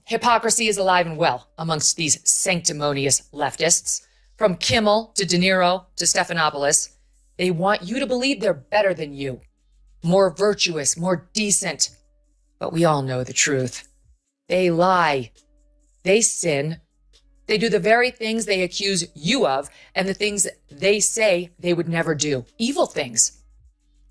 Hypocrisy is alive and well amongst these sanctimonious leftists. From Kimmel to De Niro to Stephanopoulos, they want you to believe they're better than you, more virtuous, more decent. But we all know the truth. They lie. They sin. They do the very things they accuse you of and the things they say they would never do. Evil things,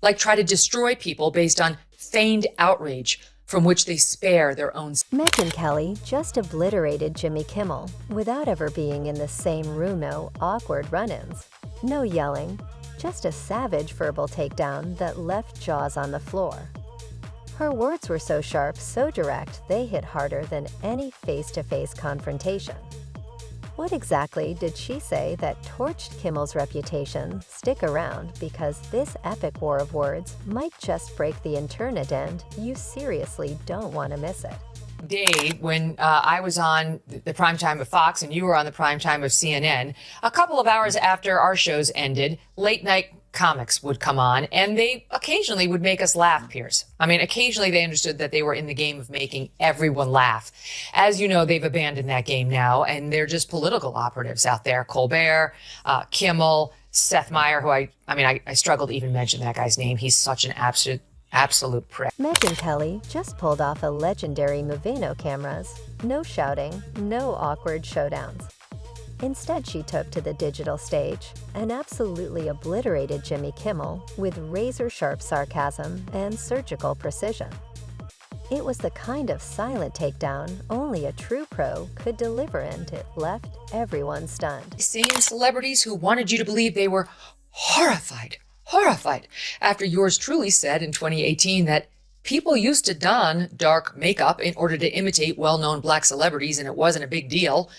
like try to destroy people based on feigned outrage from which they spare their own. Megyn Kelly just obliterated Jimmy Kimmel without ever being in the same room. No awkward run-ins, no yelling, just a savage verbal takedown that left jaws on the floor. Her words were so sharp, so direct, they hit harder than any face-to-face confrontation. What exactly did she say that torched Kimmel's reputation? Stick around, because this epic war of words might just break the internet and you seriously don't want to miss it. Day when I was on the prime time of Fox and you were on the prime time of CNN, a couple of hours after our shows ended, late night comics would come on and they occasionally would make us laugh, Piers. I mean, occasionally they understood that they were in the game of making everyone laugh. As you know, they've abandoned that game now and they're just political operatives out there. Colbert, Kimmel, Seth Meyers, who I struggle to even mention that guy's name. He's such an absolute prick. Megyn Kelly just pulled off a legendary Moveno cameras. No shouting, no awkward showdowns. Instead, she took to the digital stage and absolutely obliterated Jimmy Kimmel with razor-sharp sarcasm and surgical precision. It was the kind of silent takedown only a true pro could deliver, and it left everyone stunned. Same celebrities who wanted you to believe they were horrified after yours truly said in 2018 that people used to don dark makeup in order to imitate well-known black celebrities and it wasn't a big deal.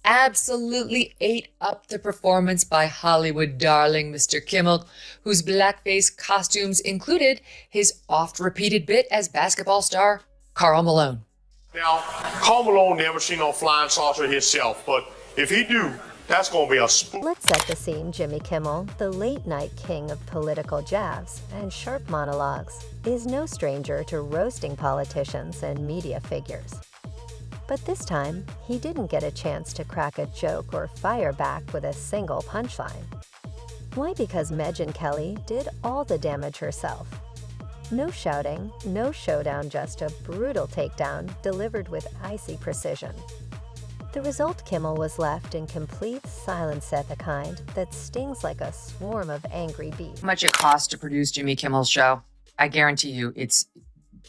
Absolutely ate up the performance by Hollywood darling Mr. Kimmel, whose blackface costumes included his oft-repeated bit as basketball star Karl Malone. Now, Karl Malone never seen no flying saucer himself, but if he do, that's going to be a spook. Let's set the scene. Jimmy Kimmel, the late-night king of political jabs and sharp monologues, is no stranger to roasting politicians and media figures. But this time, he didn't get a chance to crack a joke or fire back with a single punchline. Why? Because Megyn Kelly did all the damage herself. No shouting, no showdown, just a brutal takedown delivered with icy precision. The result, Kimmel was left in complete silence, at the kind that stings like a swarm of angry bees. How much it costs to produce Jimmy Kimmel's show? I guarantee you it's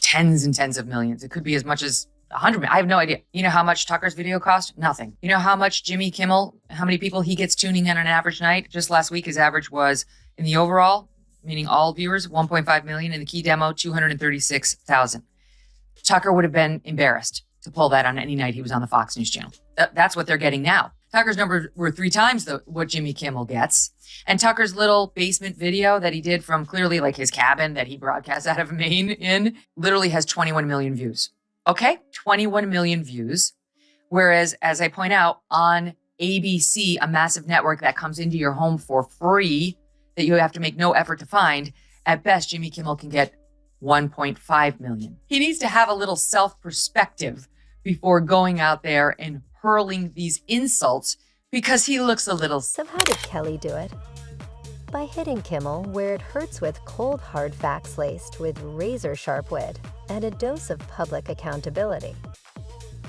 tens and tens of millions. It could be as much as 100 million. I have no idea. You know how much Tucker's video cost? Nothing. You know how much Jimmy Kimmel, how many people he gets tuning in on an average night? Just last week, his average was, in the overall, meaning all viewers, 1.5 million. In the key demo, 236,000. Tucker would have been embarrassed to pull that on any night he was on the Fox News channel. That's what they're getting now. Tucker's numbers were 3 times what Jimmy Kimmel gets. And Tucker's little basement video that he did from clearly like his cabin that he broadcasts out of Maine in literally has 21 million views. Okay, 21 million views. Whereas, as I point out, on ABC, a massive network that comes into your home for free, that you have to make no effort to find, at best, Jimmy Kimmel can get 1.5 million. He needs to have a little self-perspective before going out there and hurling these insults because he looks a little... So how did Kelly do it? By hitting Kimmel where it hurts with cold, hard facts laced with razor-sharp wit and a dose of public accountability.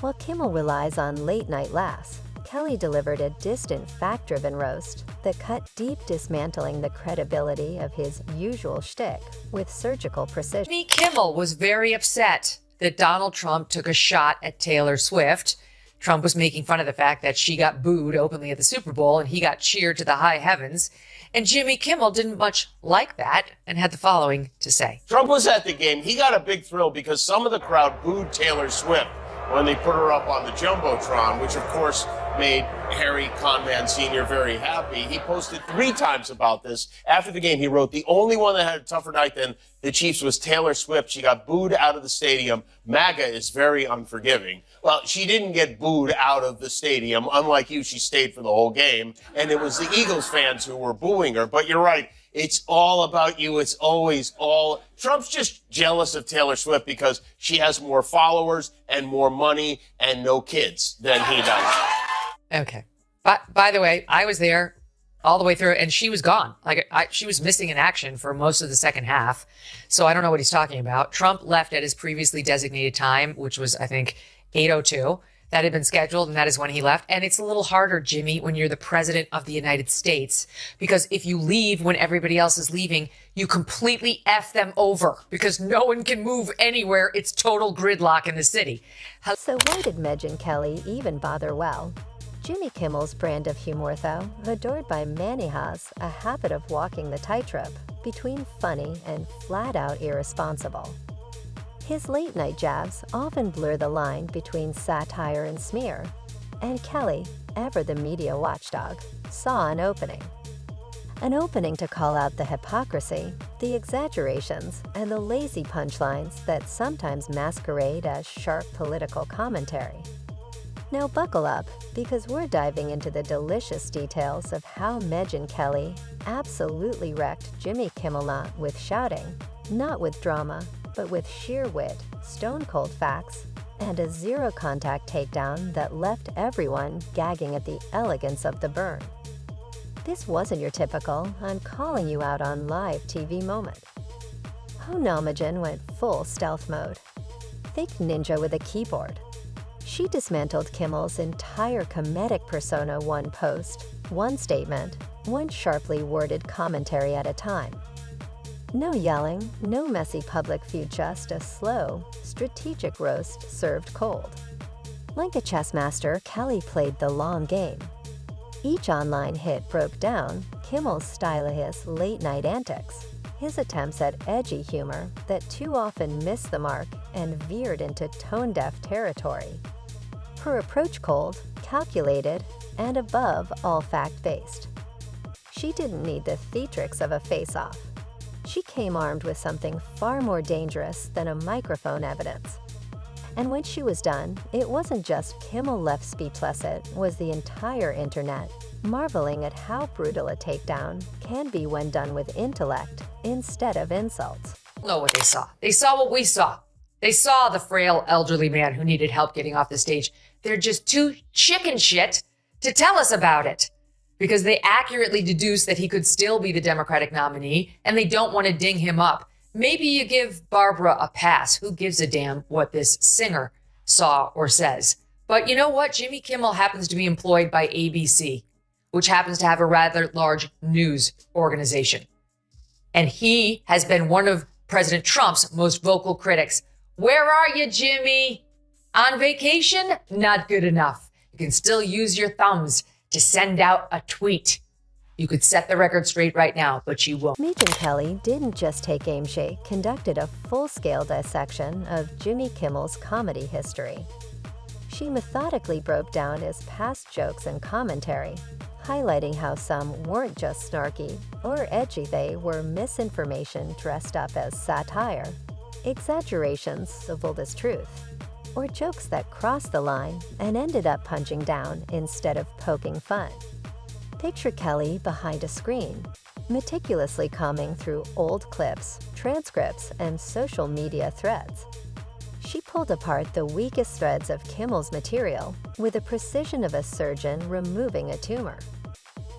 While Kimmel relies on late-night laughs, Kelly delivered a distant, fact-driven roast that cut deep, dismantling the credibility of his usual shtick with surgical precision. Jimmy Kimmel was very upset that Donald Trump took a shot at Taylor Swift. Trump was making fun of the fact that she got booed openly at the Super Bowl and he got cheered to the high heavens. And Jimmy Kimmel didn't much like that and had the following to say. Trump was at the game. He got a big thrill because some of the crowd booed Taylor Swift when they put her up on the Jumbotron, which of course made Harry Conman Sr. very happy. He posted 3 times about this. After the game, he wrote, "The only one that had a tougher night than the Chiefs was Taylor Swift. She got booed out of the stadium. MAGA is very unforgiving." Well, she didn't get booed out of the stadium. Unlike you, she stayed for the whole game. And it was the Eagles fans who were booing her. But you're right. It's all about you. It's always all. Trump's just jealous of Taylor Swift because she has more followers and more money and no kids than he does. Okay. But by the way, I was there all the way through, and she was gone. She was missing in action for most of the second half. So I don't know what he's talking about. Trump left at his previously designated time, which was, I think, 8:02. That had been scheduled, and that is when he left. And it's a little harder, Jimmy, when you're the president of the United States, because if you leave when everybody else is leaving, you completely F them over because no one can move anywhere. It's total gridlock in the city. So why did Megyn Kelly even bother? Well, Jimmy Kimmel's brand of humor, though, adored by many, has a habit of walking the tightrope between funny and flat-out irresponsible. His late-night jabs often blur the line between satire and smear, and Kelly, ever the media watchdog, saw an opening. An opening to call out the hypocrisy, the exaggerations, and the lazy punchlines that sometimes masquerade as sharp political commentary. Now buckle up, because we're diving into the delicious details of how Megyn Kelly absolutely wrecked Jimmy Kimmel, not with shouting, not with drama, but with sheer wit, stone-cold facts, and a zero-contact takedown that left everyone gagging at the elegance of the burn. This wasn't your typical "I'm calling you out on live TV" moment. Megyn went full stealth mode. Fake ninja with a keyboard. She dismantled Kimmel's entire comedic persona, one post, one statement, one sharply worded commentary at a time. No yelling, no messy public feud, just a slow, strategic roast served cold. Like a chess master, Kelly played the long game. Each online hit broke down Kimmel's stylish late-night antics, his attempts at edgy humor that too often missed the mark and veered into tone-deaf territory. Her approach cold, calculated, and above all fact-based. She didn't need the theatrics of a face-off. She came armed with something far more dangerous than a microphone evidence. And when she was done, it wasn't just Kimmel left speechless, it was the entire internet, marveling at how brutal a takedown can be when done with intellect instead of insults. Know what they saw. They saw what we saw. They saw the frail elderly man who needed help getting off the stage. They're just too chicken shit to tell us about it because they accurately deduced that he could still be the Democratic nominee and they don't want to ding him up. Maybe you give Barbara a pass. Who gives a damn what this singer saw or says? But you know what? Jimmy Kimmel happens to be employed by ABC, which happens to have a rather large news organization. And he has been one of President Trump's most vocal critics. Where are you, Jimmy? On vacation? Not good enough. You can still use your thumbs to send out a tweet. You could set the record straight right now, but you won't. Megyn Kelly didn't just take aim, she conducted a full-scale dissection of Jimmy Kimmel's comedy history. She methodically broke down his past jokes and commentary, highlighting how some weren't just snarky or edgy, they were misinformation dressed up as satire, exaggerations civil as truth, or jokes that crossed the line and ended up punching down instead of poking fun. Picture Kelly behind a screen, meticulously combing through old clips, transcripts, and social media threads. She pulled apart the weakest threads of Kimmel's material with the precision of a surgeon removing a tumor.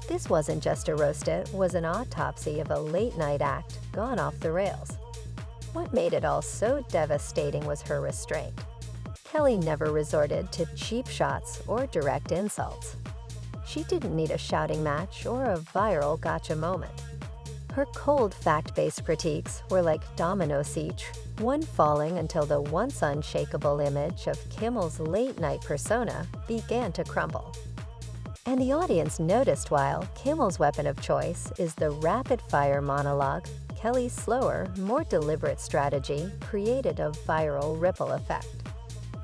This wasn't just a roast, it was an autopsy of a late-night act gone off the rails. What made it all so devastating was her restraint. Kelly never resorted to cheap shots or direct insults. She didn't need a shouting match or a viral gotcha moment. Her cold, fact-based critiques were like domino siege, one falling until the once unshakable image of Kimmel's late-night persona began to crumble. And the audience noticed, while Kimmel's weapon of choice is the rapid-fire monologue, Kelly's slower, more deliberate strategy created a viral ripple effect.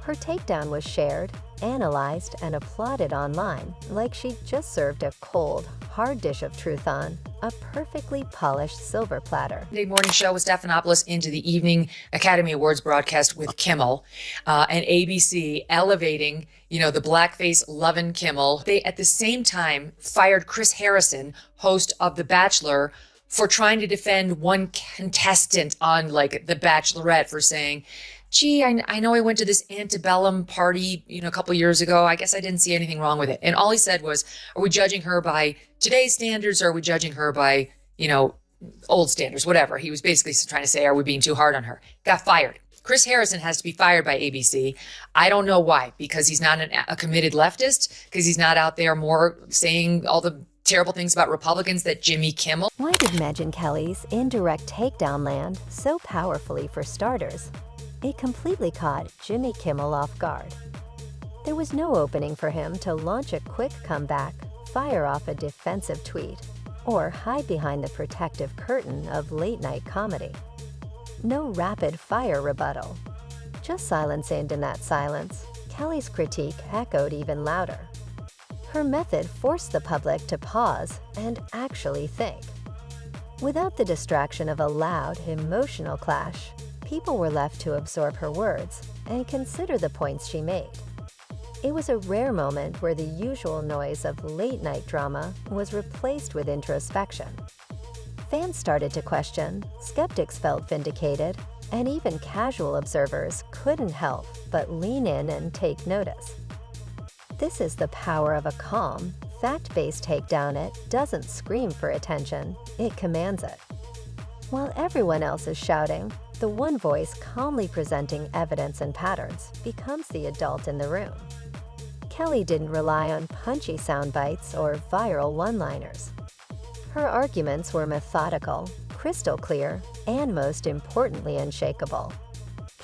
Her takedown was shared, analyzed, and applauded online like she just served a cold, hard dish of truth on a perfectly polished silver platter. Monday morning show with Stephanopoulos into the evening Academy Awards broadcast with Kimmel and ABC elevating, the blackface lovin' Kimmel. They, at the same time, fired Chris Harrison, host of The Bachelor, for trying to defend one contestant on like The Bachelorette for saying, gee, I know I went to this antebellum party, a couple years ago. I guess I didn't see anything wrong with it. And all he said was, are we judging her by today's standards or are we judging her by, old standards, whatever. He was basically trying to say, are we being too hard on her? Got fired. Chris Harrison has to be fired by ABC. I don't know why, because he's not a committed leftist, because he's not out there more saying all the terrible things about Republicans that Jimmy Kimmel. Why did Megyn Kelly's indirect takedown land so powerfully for starters? It completely caught Jimmy Kimmel off guard. There was no opening for him to launch a quick comeback, fire off a defensive tweet, or hide behind the protective curtain of late-night comedy. No rapid-fire rebuttal. Just silence, and in that silence, Kelly's critique echoed even louder. Her method forced the public to pause and actually think. Without the distraction of a loud, emotional clash, people were left to absorb her words and consider the points she made. It was a rare moment where the usual noise of late-night drama was replaced with introspection. Fans started to question, skeptics felt vindicated, and even casual observers couldn't help but lean in and take notice. This is the power of a calm, fact-based takedown. It doesn't scream for attention, it commands it. While everyone else is shouting, the one voice calmly presenting evidence and patterns becomes the adult in the room. Kelly didn't rely on punchy sound bites or viral one-liners. Her arguments were methodical, crystal clear, and most importantly unshakable.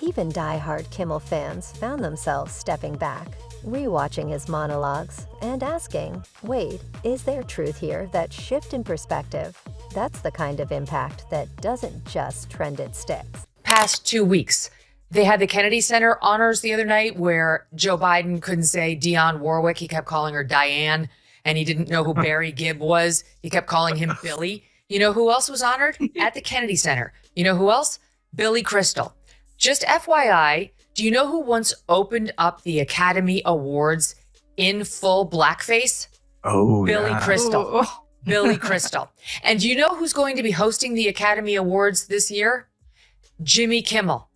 Even die-hard Kimmel fans found themselves stepping back, rewatching his monologues, and asking, wait, is there truth here? That shift in perspective, that's the kind of impact that doesn't just trend, it sticks. Past 2 weeks, they had the Kennedy Center honors the other night where Joe Biden couldn't say Dionne Warwick. He kept calling her Diane, and he didn't know who Barry Gibb was. He kept calling him Billy. You know who else was honored at the Kennedy Center? You know who else? Billy Crystal. Just FYI, do you know who once opened up the Academy Awards in full blackface? Oh, Billy yeah. Crystal. Billy Crystal. And do you know who's going to be hosting the Academy Awards this year? Jimmy Kimmel.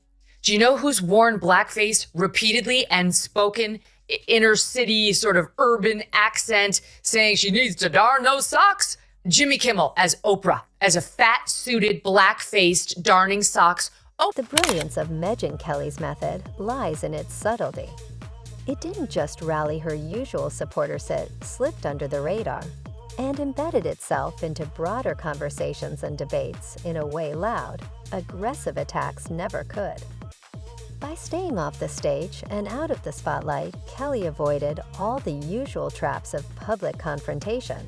Do you know who's worn blackface repeatedly and spoken inner city sort of urban accent saying she needs to darn those socks? Jimmy Kimmel as Oprah, as a fat-suited, black-faced darning socks. Oh, the brilliance of Megyn Kelly's method lies in its subtlety. It didn't just rally her usual supporters, it slipped under the radar and embedded itself into broader conversations and debates in a way loud, aggressive attacks never could. By staying off the stage and out of the spotlight, Kelly avoided all the usual traps of public confrontation.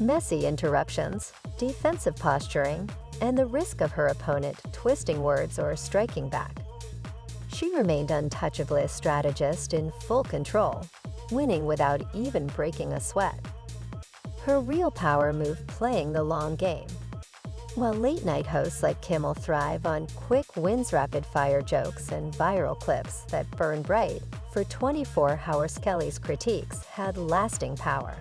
Messy interruptions, defensive posturing, and the risk of her opponent twisting words or striking back. She remained untouchable as strategist in full control, winning without even breaking a sweat. Her real power moved playing the long game. While late-night hosts like Kimmel thrive on quick wins, rapid-fire jokes, and viral clips that burn bright, for 24 hours Kelly's critiques had lasting power.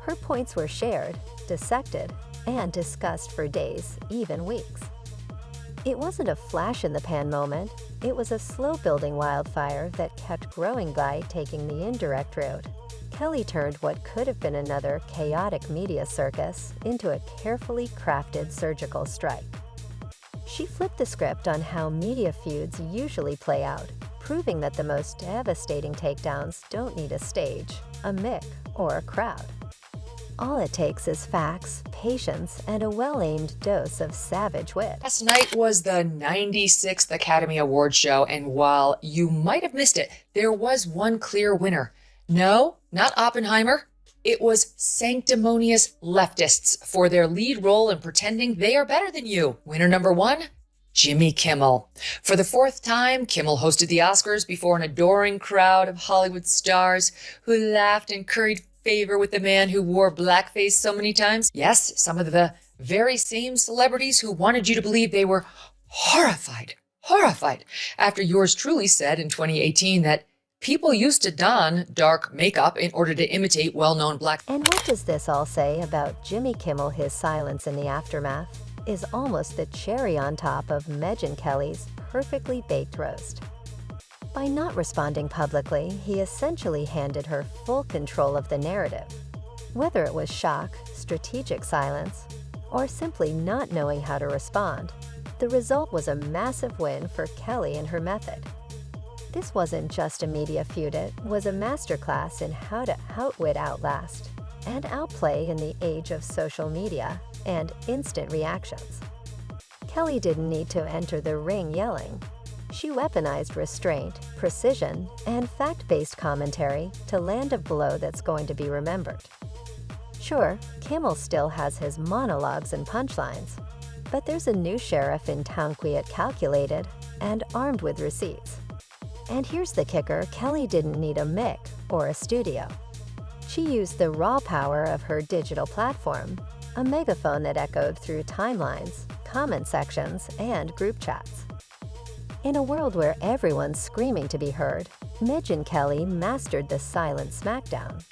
Her points were shared, dissected, and discussed for days, even weeks. It wasn't a flash-in-the-pan moment, it was a slow-building wildfire that kept growing by taking the indirect route. Kelly turned what could have been another chaotic media circus into a carefully crafted surgical strike. She flipped the script on how media feuds usually play out, proving that the most devastating takedowns don't need a stage, a mic, or a crowd. All it takes is facts, patience, and a well-aimed dose of savage wit. last night was the 96th Academy Awards show, and while you might have missed it, there was one clear winner. No, not Oppenheimer. It was sanctimonious leftists for their lead role in pretending they are better than you. Winner number one, Jimmy Kimmel. For the fourth time, Kimmel hosted the Oscars before an adoring crowd of Hollywood stars who laughed and curried favor with the man who wore blackface so many times. Yes, some of the very same celebrities who wanted you to believe they were horrified after yours truly said in 2018 that People used to don dark makeup in order to imitate well-known black. And what does this all say about Jimmy Kimmel? His silence in the aftermath is almost the cherry on top of Megyn Kelly's perfectly baked roast. By not responding publicly, he essentially handed her full control of the narrative. Whether it was shock, strategic silence, or simply not knowing how to respond, the result was a massive win for Kelly and her method. This wasn't just a media feud, it was a masterclass in how to outwit, outlast, and outplay in the age of social media and instant reactions. Kelly didn't need to enter the ring yelling. She weaponized restraint, precision, and fact-based commentary to land a blow that's going to be remembered. Sure, Kimmel still has his monologues and punchlines, but there's a new sheriff in town, quiet, calculated, and armed with receipts. And here's the kicker, Kelly didn't need a mic or a studio. She used the raw power of her digital platform, a megaphone that echoed through timelines, comment sections, and group chats. In a world where everyone's screaming to be heard, Megyn Kelly mastered the silent smackdown.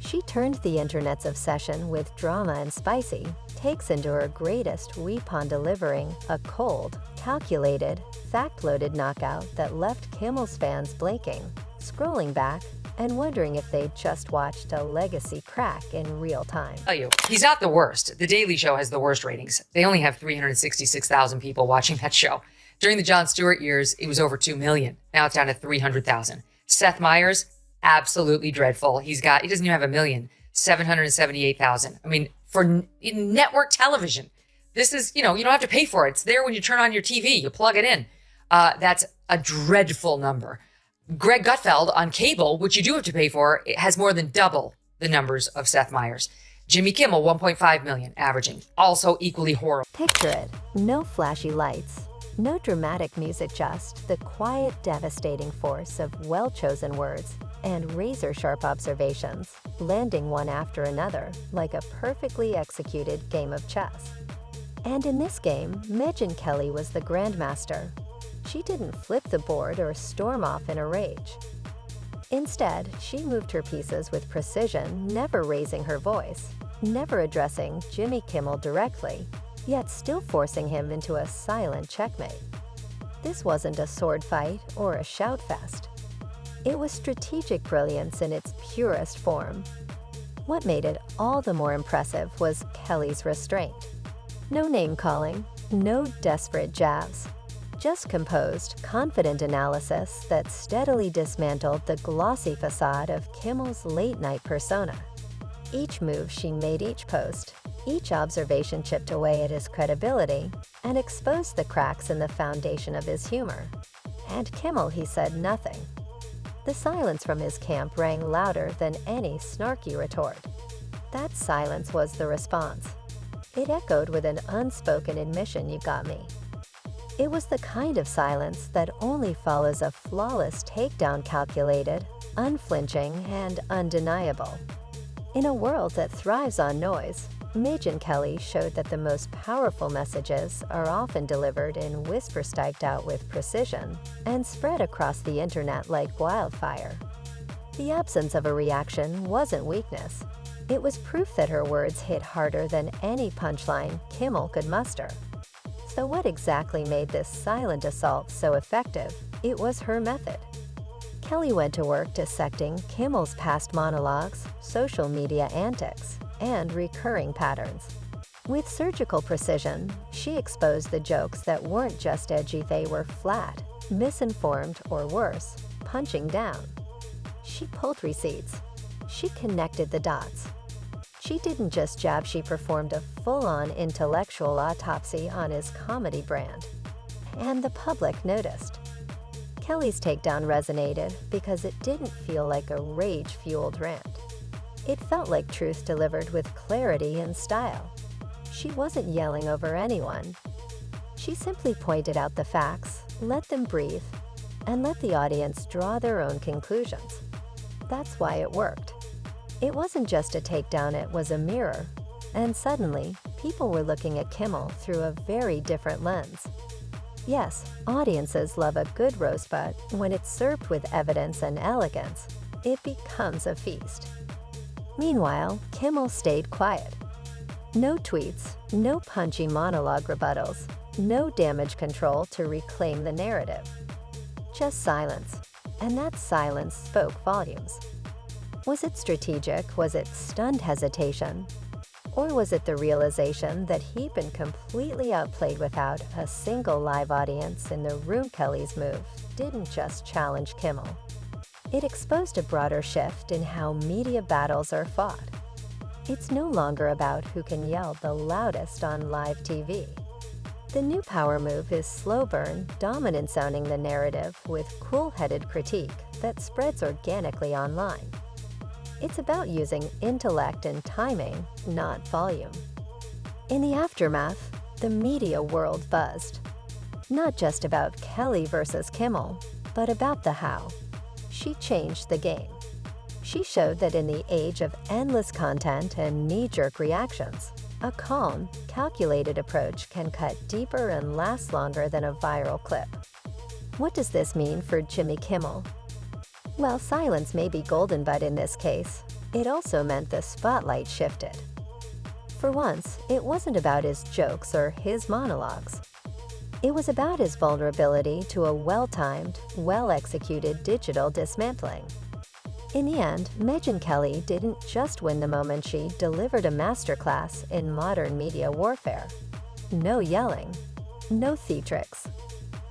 She turned the internet's obsession with drama and spicy takes into her greatest weapon, delivering a cold, calculated, fact-loaded knockout that left Kimmel's fans blinking, scrolling back, and wondering if they'd just watched a legacy crack in real time. Tell you, he's not the worst. The Daily Show has the worst ratings. They only have 366,000 people watching that show. During the Jon Stewart years, it was over 2 million. Now it's down to 300,000. Seth Meyers, absolutely dreadful. He doesn't even have 1 million, 778,000. I mean, in network television, this is, you don't have to pay for it. It's there when you turn on your TV, you plug it in. That's a dreadful number. Greg Gutfeld on cable, which you do have to pay for, it has more than double the numbers of Seth Meyers. Jimmy Kimmel, 1.5 million, averaging, also equally horrible. Picture it, no flashy lights, no dramatic music, just the quiet, devastating force of well-chosen words and razor-sharp observations, landing one after another like a perfectly executed game of chess. And in this game, Megyn Kelly was the grandmaster. She didn't flip the board or storm off in a rage. Instead, she moved her pieces with precision, never raising her voice, never addressing Jimmy Kimmel directly, yet still forcing him into a silent checkmate. This wasn't a sword fight or a shout fest. It was strategic brilliance in its purest form. What made it all the more impressive was Kelly's restraint. No name-calling, no desperate jabs. Just composed, confident analysis that steadily dismantled the glossy facade of Kimmel's late-night persona. Each move she made, each post, each observation chipped away at his credibility and exposed the cracks in the foundation of his humor. And Kimmel, he said nothing. The silence from his camp rang louder than any snarky retort. That silence was the response. It echoed with an unspoken admission, "You got me." It was the kind of silence that only follows a flawless takedown, calculated, unflinching, and undeniable. In a world that thrives on noise, Megyn Kelly showed that the most powerful messages are often delivered in whispers, typed out with precision and spread across the internet like wildfire. The absence of a reaction wasn't weakness. It was proof that her words hit harder than any punchline Kimmel could muster. So what exactly made this silent assault so effective? It was her method. Kelly went to work dissecting Kimmel's past monologues, social media antics, and recurring patterns. With surgical precision, she exposed the jokes that weren't just edgy, they were flat, misinformed, or worse, punching down. She pulled receipts. She connected the dots. She didn't just jab, she performed a full-on intellectual autopsy on his comedy brand. And the public noticed. Kelly's takedown resonated because it didn't feel like a rage-fueled rant. It felt like truth delivered with clarity and style. She wasn't yelling over anyone. She simply pointed out the facts, let them breathe, and let the audience draw their own conclusions. That's why it worked. It wasn't just a takedown, it was a mirror. And suddenly, people were looking at Kimmel through a very different lens. Yes, audiences love a good roast, but when it's served with evidence and elegance, it becomes a feast. Meanwhile, Kimmel stayed quiet. No tweets, no punchy monologue rebuttals, no damage control to reclaim the narrative. Just silence, and that silence spoke volumes. Was it strategic? Was it stunned hesitation? Or was it the realization that he'd been completely outplayed without a single live audience in the room? Kelly's move didn't just challenge Kimmel. It exposed a broader shift in how media battles are fought. It's no longer about who can yell the loudest on live TV. The new power move is slow burn, dominance owning the narrative with cool-headed critique that spreads organically online. It's about using intellect and timing, not volume. In the aftermath, the media world buzzed. Not just about Kelly versus Kimmel, but about the how. She changed the game. She showed that in the age of endless content and knee-jerk reactions, a calm, calculated approach can cut deeper and last longer than a viral clip. What does this mean for Jimmy Kimmel? Well, silence may be golden, but in this case, it also meant the spotlight shifted. For once, it wasn't about his jokes or his monologues. It was about his vulnerability to a well-timed, well-executed digital dismantling. In the end, Megyn Kelly didn't just win the moment, she delivered a masterclass in modern media warfare. No yelling, no theatrics,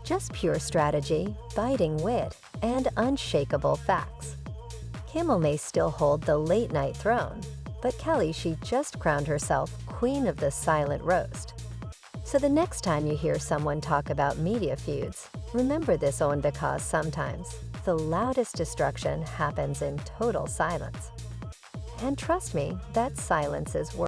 just pure strategy, biting wit, and unshakable facts. Kimmel may still hold the late-night throne, but Kelly, she just crowned herself queen of the silent roast. So the next time you hear someone talk about media feuds, remember this one, because sometimes the loudest destruction happens in total silence. And trust me, that silence is worth